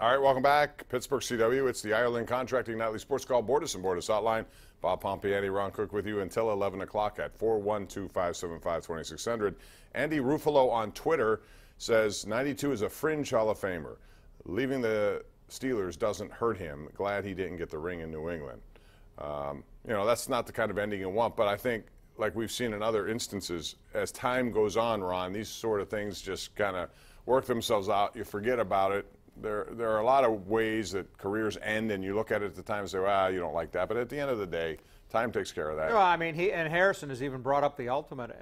All right, welcome back. Pittsburgh CW. It's the Ireland Contracting Nightly Sports Call. Borders and Borders Hotline. Bob Pompeani, Ron Cook with you until 11 o'clock at 412-575-2600. Andy Ruffalo on Twitter says 92 is a fringe Hall of Famer. Leaving the Steelers doesn't hurt him. Glad he didn't get the ring in New England. You know, that's not the kind of ending you want, but I think, like we've seen in other instances, as time goes on, Ron, these sort of things just kind of work themselves out. You forget about it. There are a lot of ways that careers end, and you look at it at the time and say, well, you don't like that. But at the end of the day, time takes care of that. Well, I mean, Harrison has even brought up the ultimate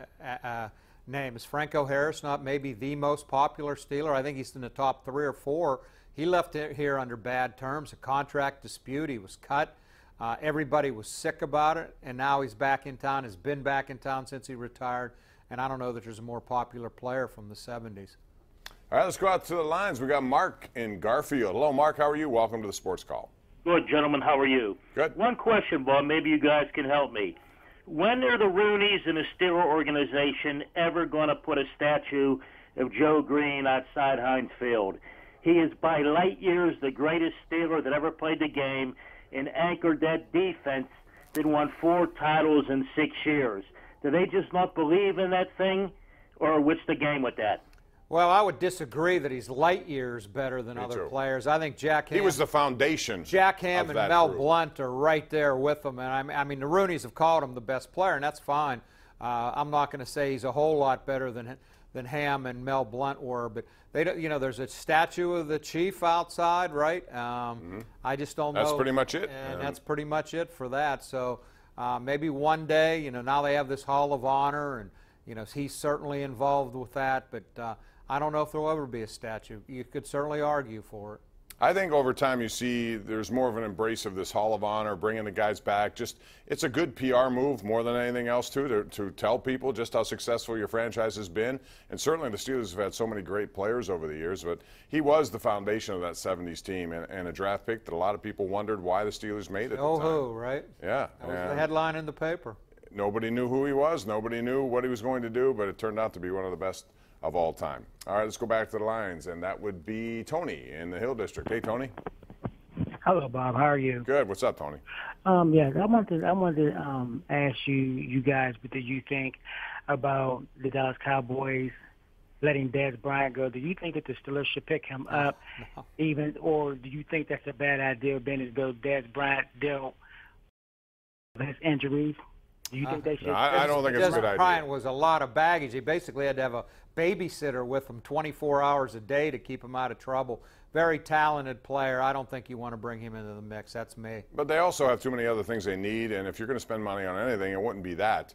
name. Is Franco Harris not maybe the most popular Steeler? I think he's in the top 3 or 4. He left here under bad terms, a contract dispute. He was cut. Everybody was sick about it, and now he's back in town, has been back in town since he retired, and I don't know that there's a more popular player from the 70s. All right, let's go out to the lines. We got Mark in Garfield. Hello, Mark. How are you? Welcome to the Sports Call. Good, gentlemen. How are you? Good. One question, Bob. Maybe you guys can help me. When are the Rooneys in the Steeler organization ever going to put a statue of Joe Green outside Heinz Field? He is by light years the greatest Steeler that ever played the game and anchored that defense that won 4 titles in 6 years. Do they just not believe in that thing, or what's the game with that? Well, I would disagree that he's light years better than other players. I think Jack Ham. He was the foundation. Jack Ham and Mel group. Blount are right there with him, and I mean the Rooneys have called him the best player, and that's fine. I'm not going to say he's a whole lot better than Ham and Mel Blount were, but they don't, you know, there's a statue of the Chief outside, right? I just don't know. That's pretty much it. And that's pretty much it for that. So maybe one day, you know, now they have this Hall of Honor, and you know he's certainly involved with that, but. I don't know if there will ever be a statue. You could certainly argue for it. I think over time you see there's more of an embrace of this Hall of Honor, bringing the guys back. Just it's a good PR move more than anything else, too, to tell people just how successful your franchise has been. And certainly the Steelers have had so many great players over the years, but he was the foundation of that 70s team and a draft pick that a lot of people wondered why the Steelers made it. Oh, who, right? Yeah. That was the headline in the paper. Nobody knew who he was. Nobody knew what he was going to do, but it turned out to be one of the best of all time. All right, let's go back to the lines, and that would be Tony in the Hill District. Hey, Tony. Hello, Bob. How are you? Good. What's up, Tony? Yes, I wanted to ask you guys, what do you think about the Dallas Cowboys letting Dez Bryant go? Do you think that the Steelers should pick him up, even, or do you think that's a bad idea, being as though Dez Bryant dealt with his injuries? Do you think they should? No, I don't think it's a good idea. Bryant was a lot of baggage. He basically had to have a babysitter with him 24 hours a day to keep him out of trouble. Very talented player. I don't think you want to bring him into the mix. That's me. But they also have too many other things they need, and if you're going to spend money on anything, it wouldn't be that.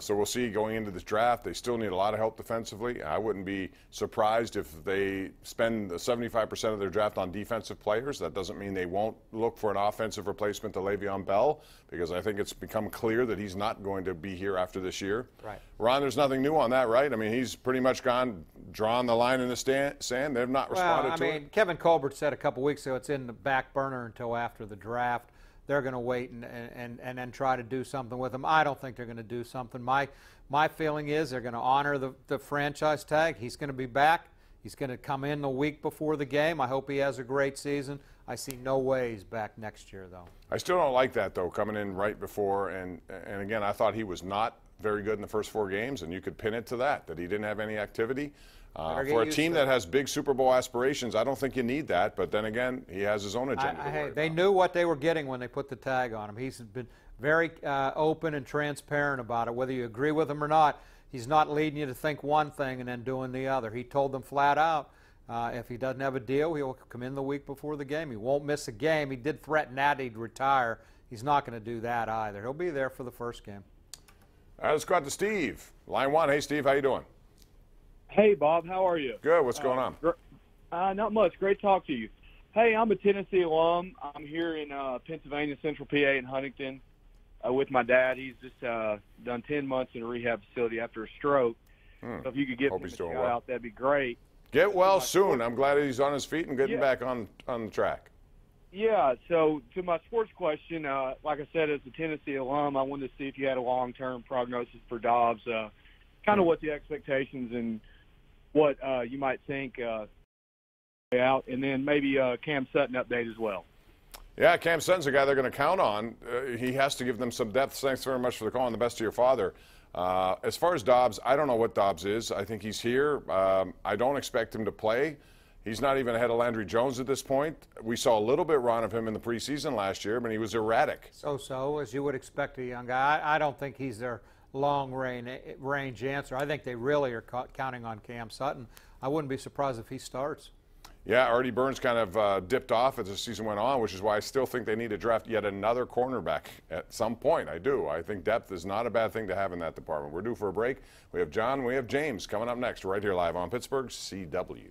So we'll see going into this draft. They still need a lot of help defensively. I wouldn't be surprised if they spend 75% of their draft on defensive players. That doesn't mean they won't look for an offensive replacement to Le'Veon Bell, because I think it's become clear that he's not going to be here after this year. Right. Ron, there's nothing new on that, right? I mean, he's pretty much drawn the line in the sand. They've not responded to it. Kevin Colbert said a couple weeks ago it's in the back burner until after the draft. They're going to wait and then try to do something with him. I don't think they're going to do something. My feeling is they're going to honor the franchise tag. He's going to be back. He's going to come in the week before the game. I hope he has a great season. I see no way he's back next year, though. I still don't like that, though, coming in right before. And again, I thought he was not very good in the first 4 games, and you could pin it to that he didn't have any activity. For a team that has big Super Bowl aspirations, I don't think you need that. But then again, he has his own agenda. They knew what they were getting when they put the tag on him. He's been very open and transparent about it. Whether you agree with him or not, he's not leading you to think one thing and then doing the other. He told them flat out, if he doesn't have a deal, he'll come in the week before the game. He won't miss a game. He did threaten that he'd retire. He's not going to do that either. He'll be there for the first game. All right, let's go out to Steve. Line 1. Hey, Steve, how you doing? Hey, Bob, how are you? Good. What's going on? Not much. Great to talk to you. Hey, I'm a Tennessee alum. I'm here in Pennsylvania, Central PA in Huntington with my dad. He's just done 10 months in a rehab facility after a stroke. So if you could give him a shout out, that'd be great. Get well soon. I'm glad he's on his feet and getting back on the track. Yeah, so to my sports question, like I said, as a Tennessee alum, I wanted to see if you had a long-term prognosis for Dobbs, kind of what the expectations and what you might think out, and then maybe Cam Sutton update as well. Yeah, Cam Sutton's a guy they're going to count on. He has to give them some depth. Thanks very much for the call, and the best to your father. As far as Dobbs, I don't know what Dobbs is. I think he's here. I don't expect him to play. He's not even ahead of Landry Jones at this point. We saw a little bit run of him in the preseason last year, but he was erratic. So, as you would expect a young guy. I don't think he's their long-range answer. I think they really are counting on Cam Sutton. I wouldn't be surprised if he starts. Yeah, Artie Burns kind of dipped off as the season went on, which is why I still think they need to draft yet another cornerback at some point. I do. I think depth is not a bad thing to have in that department. We're due for a break. We have John, we have James coming up next right here live on Pittsburgh's CW.